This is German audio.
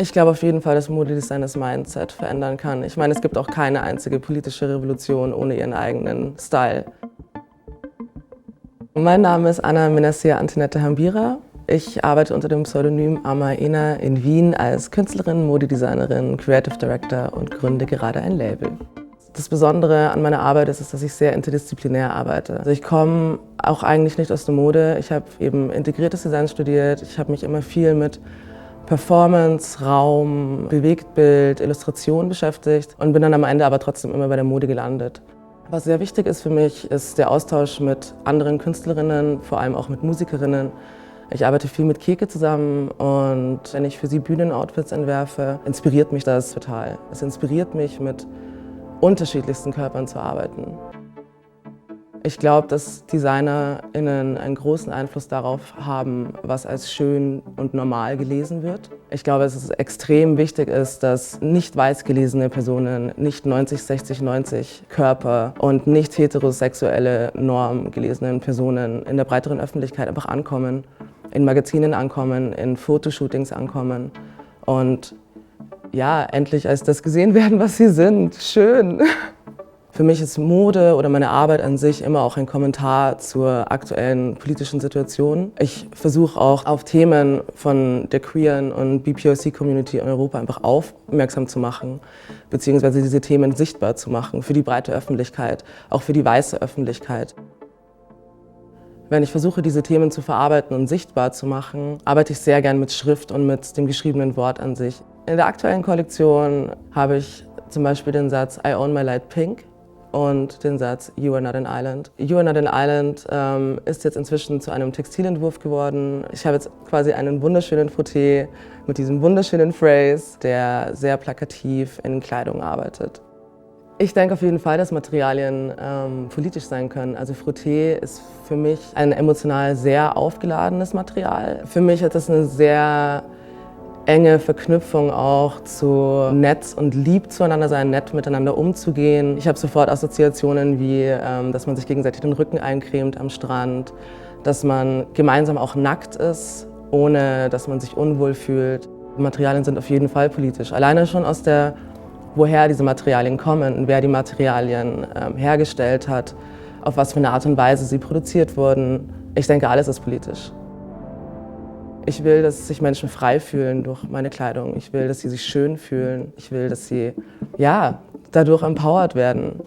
Ich glaube auf jeden Fall, dass Modedesign das Mindset verändern kann. Ich meine, es gibt auch keine einzige politische Revolution ohne ihren eigenen Style. Mein Name ist Anna Menacia Antinette Hambira. Ich arbeite unter dem Pseudonym Amaena in Wien als Künstlerin, Modedesignerin, Creative Director und gründe gerade ein Label. Das Besondere an meiner Arbeit ist, dass ich sehr interdisziplinär arbeite. Also ich komme auch eigentlich nicht aus der Mode. Ich habe eben integriertes Design studiert. Ich habe mich immer viel mit Performance, Raum, Bewegtbild, Illustration beschäftigt und bin dann am Ende aber trotzdem immer bei der Mode gelandet. Was sehr wichtig ist für mich, ist der Austausch mit anderen Künstlerinnen, vor allem auch mit Musikerinnen. Ich arbeite viel mit Keke zusammen und wenn ich für sie Bühnenoutfits entwerfe, inspiriert mich das total. Es inspiriert mich, mit unterschiedlichsten Körpern zu arbeiten. Ich glaube, dass DesignerInnen einen großen Einfluss darauf haben, was als schön und normal gelesen wird. Ich glaube, dass es extrem wichtig ist, dass nicht weiß gelesene Personen, nicht 90-60-90 Körper und nicht heterosexuelle Norm gelesenen Personen in der breiteren Öffentlichkeit einfach ankommen, in Magazinen ankommen, in Fotoshootings ankommen und ja, endlich als das gesehen werden, was sie sind. Schön. Für mich ist Mode oder meine Arbeit an sich immer auch ein Kommentar zur aktuellen politischen Situation. Ich versuche auch auf Themen von der queeren und BPOC-Community in Europa einfach aufmerksam zu machen, beziehungsweise diese Themen sichtbar zu machen für die breite Öffentlichkeit, auch für die weiße Öffentlichkeit. Wenn ich versuche, diese Themen zu verarbeiten und sichtbar zu machen, arbeite ich sehr gern mit Schrift und mit dem geschriebenen Wort an sich. In der aktuellen Kollektion habe ich zum Beispiel den Satz I own my light pink und den Satz You are not an island. You are not an island ist jetzt inzwischen zu einem Textilentwurf geworden. Ich habe jetzt quasi einen wunderschönen Frotté mit diesem wunderschönen Phrase, der sehr plakativ in Kleidung arbeitet. Ich denke auf jeden Fall, dass Materialien politisch sein können. Also Frotté ist für mich ein emotional sehr aufgeladenes Material. Für mich hat das eine sehr enge Verknüpfung auch zu nett und lieb zueinander sein, nett miteinander umzugehen. Ich habe sofort Assoziationen wie, dass man sich gegenseitig den Rücken eincremt am Strand, dass man gemeinsam auch nackt ist, ohne dass man sich unwohl fühlt. Materialien sind auf jeden Fall politisch. Alleine schon aus der woher diese Materialien kommen und wer die Materialien hergestellt hat, auf was für eine Art und Weise sie produziert wurden. Ich denke, alles ist politisch. Ich will, dass sich Menschen frei fühlen durch meine Kleidung. Ich will, dass sie sich schön fühlen. Ich will, dass sie dadurch empowered werden.